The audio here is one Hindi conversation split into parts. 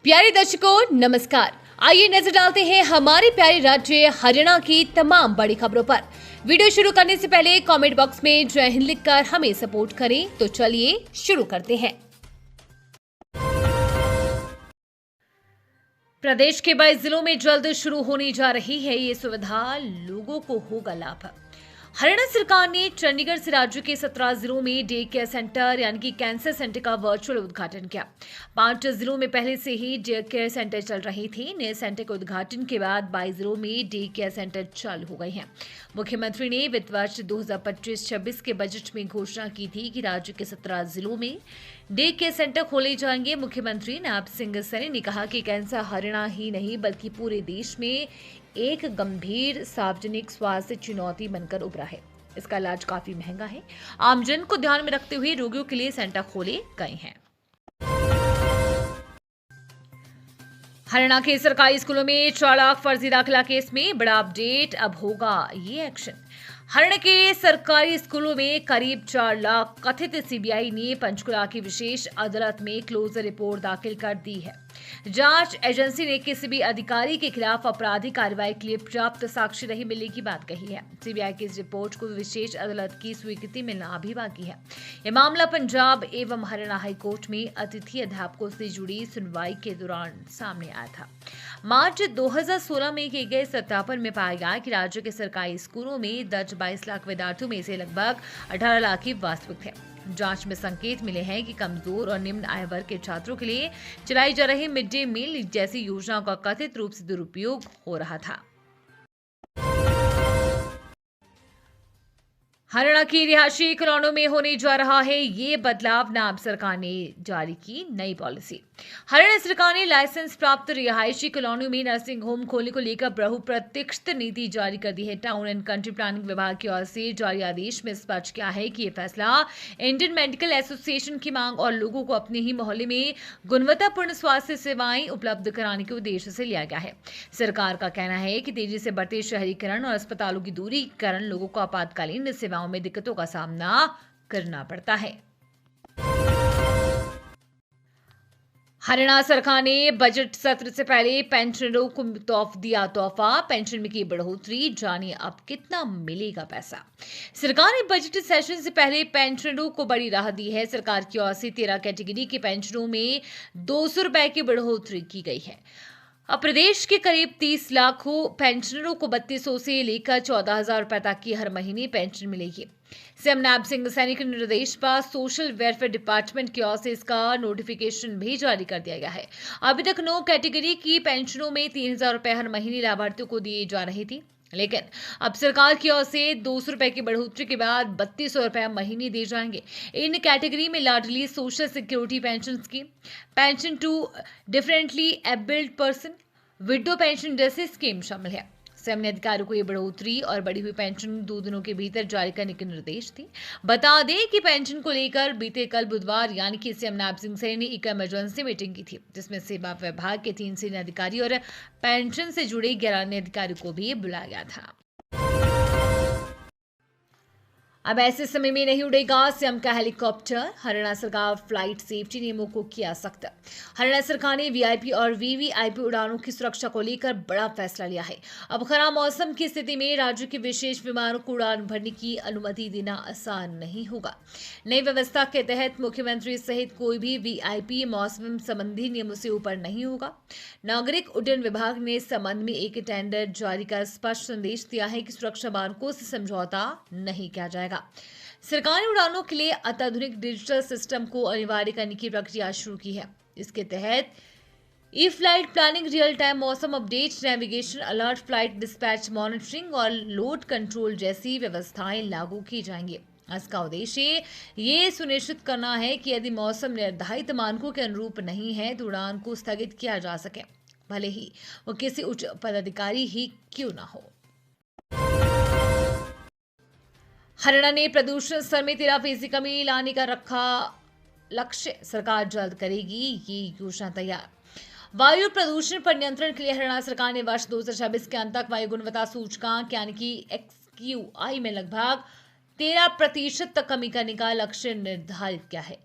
प्यारे दर्शकों नमस्कार। आइए नजर डालते हैं हमारे प्यारे राज्य हरियाणा की तमाम बड़ी खबरों पर। वीडियो शुरू करने से पहले कमेंट बॉक्स में जय हिंद लिखकर हमें सपोर्ट करें। तो चलिए शुरू करते हैं। प्रदेश के 22 जिलों में जल्द शुरू होने जा रही है ये सुविधा, लोगों को होगा लाभ। हरियाणा सरकार ने चंडीगढ़ से राज्य के 17 जिलों में डे केयर सेंटर यानी कि कैंसर सेंटर का वर्चुअल उद्घाटन किया। 5 जिलों में पहले से ही डे केयर सेंटर चल रहे थे। नए सेंटर के उद्घाटन के बाद 22 जिलों में डे केयर सेंटर चालू हो गए हैं। मुख्यमंत्री ने वित्त वर्ष 2025-26 के बजट में घोषणा की थी कि राज्य के 17 जिलों में डे केयर सेंटर खोले जाएंगे। मुख्यमंत्री नायब सिंह सैनी ने कहा कि कैंसर हरियाणा ही नहीं बल्कि पूरे देश में एक गंभीर सार्वजनिक स्वास्थ्य चुनौती बनकर उभरा है। इसका इलाज काफी महंगा है। आमजन को ध्यान में रखते हुए रोगियों के लिए सेंटर खोले गए हैं। हरियाणा के सरकारी स्कूलों में 4 लाख फर्जी दाखिला केस में बड़ा अपडेट, अब होगा ये एक्शन। हरियाणा के सरकारी स्कूलों में करीब 4 लाख कथित सीबीआई ने पंचकुला की विशेष अदालत में क्लोजर रिपोर्ट दाखिल कर दी है। जांच एजेंसी ने किसी भी अधिकारी के खिलाफ आपराधिक कार्रवाई के लिए पर्याप्त साक्ष्य नहीं मिलने की बात कही है। सीबीआई की इस रिपोर्ट को विशेष अदालत की स्वीकृति मिलना अभी बाकी है। यह मामला पंजाब एवं हरियाणा हाईकोर्ट में अतिथि अध्यापकों से जुड़ी सुनवाई के दौरान सामने आया था। मार्च 2016 में किए गए सत्यापन में पाया गया कि राज्य के सरकारी स्कूलों में दर्ज 22 लाख विद्यार्थियों में से लगभग 18 लाख ही वास्तविक थे। जांच में संकेत मिले हैं कि कमजोर और निम्न आय वर्ग के छात्रों के लिए चलाई जा रही मिड डे मील जैसी योजनाओं का कथित रूप से दुरुपयोग हो रहा था। हरियाणा की रिहायशी कॉलोनियों में होने जा रहा है ये बदलाव, नायब सरकार ने जारी की नई पॉलिसी। हरियाणा सरकार ने लाइसेंस प्राप्त रिहायशी कॉलोनियों में नर्सिंग होम खोलने को लेकर बहुप्रतीक्षित नीति जारी कर दी है। टाउन एंड कंट्री प्लानिंग विभाग की ओर से जारी आदेश में स्पष्ट किया है कि ये फैसला इंडियन मेडिकल एसोसिएशन की मांग और लोगों को अपने ही मोहल्ले में गुणवत्तापूर्ण स्वास्थ्य सेवाएं उपलब्ध कराने के उद्देश्य से लिया गया है। सरकार का कहना है कि तेजी से बढ़ते शहरीकरण और अस्पतालों की दूरी के कारण लोगों को आपातकालीन सेवाओं में दिक्कतों का सामना करना पड़ता है। हरियाणा सरकार ने बजट सत्र से पहले पेंशनरों को दिया तोहफा, पेंशन में की बढ़ोतरी, जानिए अब कितना मिलेगा पैसा। सरकार ने बजट सेशन से पहले पेंशनरों को बड़ी राहत दी है। सरकार की ओर से 13 कैटेगरी के पेंशनों में 200 रुपए की बढ़ोतरी की गई है। अब प्रदेश के करीब 30 लाखों पेंशनरों को 3200 से लेकर 14,000 रुपए तक की हर महीने पेंशन मिलेगी। सीएम नायब सिंह सैनी के निर्देश पर सोशल वेलफेयर डिपार्टमेंट की ओर से इसका नोटिफिकेशन भी जारी कर दिया गया है। अभी तक 9 कैटेगरी की पेंशनों में 3,000 रुपए हर महीने लाभार्थियों को दिए जा रही थी, लेकिन अब सरकार की ओर से 200 रुपए की बढ़ोतरी के बाद 3200 रुपए महीने दिए जाएंगे। इन कैटेगरी में Ladli social security pension scheme, pension to differently abled person, widow pension जैसी स्कीम शामिल है। सीएम ने अधिकारियों को ये बढ़ोतरी और बढ़ी हुई पेंशन 2 दिनों के भीतर जारी करने के निर्देश दिए। बता दें कि पेंशन को लेकर बीते कल बुधवार यानी कि सीएम नायब सिंह सैनी ने एक इमरजेंसी मीटिंग की थी, जिसमें सेवा विभाग के 3 सीनियर अधिकारी और पेंशन से जुड़े 11 अन्य अधिकारियों को भी बुलाया गया था। अब ऐसे समय में नहीं उड़ेगा सीएम का हेलीकॉप्टर, हरियाणा सरकार फ्लाइट सेफ्टी नियमों को किया सख्त। हरियाणा सरकार ने वीआईपी और वीवीआईपी उड़ानों की सुरक्षा को लेकर बड़ा फैसला लिया है। अब खराब मौसम की स्थिति में राज्य के विशेष विमानों को उड़ान भरने की अनुमति देना आसान नहीं होगा। नई व्यवस्था के तहत मुख्यमंत्री सहित कोई भी वीआईपी मौसम संबंधी नियमों से ऊपर नहीं होगा। नागरिक उड्डयन विभाग ने इस संबंध में एक टेंडर जारी कर स्पष्ट संदेश दिया है कि सुरक्षा मानकों से समझौता नहीं किया जाएगा। सरकार ने उड़ानों के लिए अत्याधुनिक डिजिटल सिस्टम को अनिवार्य करने की प्रक्रिया शुरू की है। इसके तहत ई फ्लाइट प्लानिंग, रियल टाइम मौसम update, navigation alert, flight dispatch monitoring और लोड कंट्रोल जैसी व्यवस्थाएं लागू की जाएंगी। इसका उद्देश्य ये सुनिश्चित करना है कि यदि मौसम निर्धारित मानकों के अनुरूप नहीं है तो उड़ान को स्थगित किया जा सके, भले ही वो किसी उच्च पदाधिकारी ही क्यों ना हो। हरियाणा ने प्रदूषण स्तर में 13% कमी लाने का रखा लक्ष्य, सरकार जल्द करेगी ये योजना तैयार। वायु प्रदूषण पर नियंत्रण के लिए हरियाणा सरकार ने वर्ष 2026 के अंत तक वायु गुणवत्ता सूचकांक यानी कि XQI में लगभग 13% तक कमी करने का लक्ष्य निर्धारित किया है।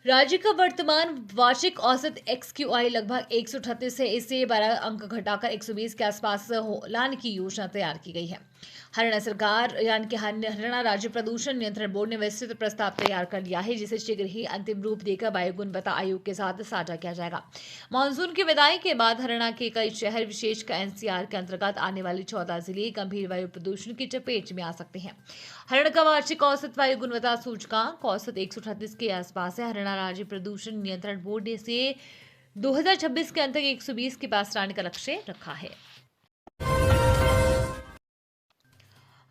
राज्य का वर्तमान वार्षिक औसत XQI लगभग 138 है। इसे 12 अंक घटाकर 120 के आसपास लाने की योजना तैयार की गई है। हरियाणा सरकार यानी कि हरियाणा राज्य प्रदूषण नियंत्रण बोर्ड ने विस्तृत प्रस्ताव तैयार कर लिया है, जिसे शीघ्र ही अंतिम रूप देकर वायु गुणवत्ता आयोग के साथ साझा किया जाएगा। मानसून की विदाई के बाद हरियाणा के कई शहर, विशेषकर NCR के अंतर्गत आने वाले 14 जिले गंभीर वायु प्रदूषण की चपेट में आ सकते हैं। हरियाणा का वार्षिक औसत वायु गुणवत्ता सूचकांक औसत 138 के आसपास है। हरियाणा राज्य प्रदूषण नियंत्रण बोर्ड ने इसे 2026 के अंत तक 120 के पास लाने का लक्ष्य रखा है।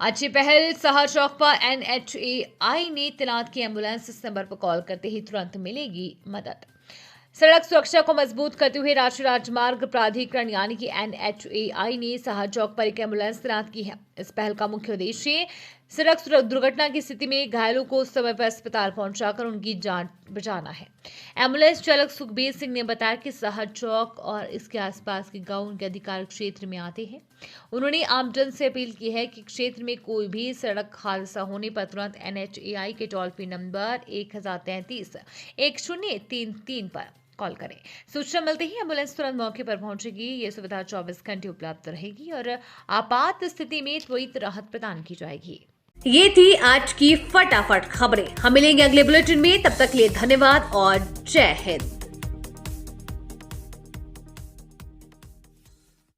अच्छी पहल, सहार चौक पर NHAI ने तैनात की एम्बुलेंस। इस नंबर पर कॉल करते ही तुरंत मिलेगी मदद। सड़क सुरक्षा को मजबूत करते हुए राष्ट्रीय राजमार्ग प्राधिकरण यानी कि NHAI ने सहार चौक पर एक एम्बुलेंस तैनात की है। इस पहल का मुख्य उद्देश्य सड़क दुर्घटना की स्थिति में घायलों को समय पर अस्पताल पहुंचाकर उनकी जान बचाना है। एम्बुलेंस चालक सुखबीर सिंह ने बताया कि सहार चौक और इसके आसपास के गांव उनके अधिकार क्षेत्र में आते हैं। उन्होंने आमजन से अपील की है कि क्षेत्र में कोई भी सड़क हादसा होने पर तुरंत NHAI के टोल फ्री नंबर 1033-1033 पर कॉल करें। सूचना मिलते ही एम्बुलेंस तुरंत मौके पर पहुंचेगी। ये सुविधा 24 घंटे उपलब्ध रहेगी और आपात स्थिति में त्वरित राहत प्रदान की जाएगी। ये थी आज की फटाफट खबरें। हम मिलेंगे अगले बुलेटिन में, तब तक के लिए धन्यवाद और जय हिंद।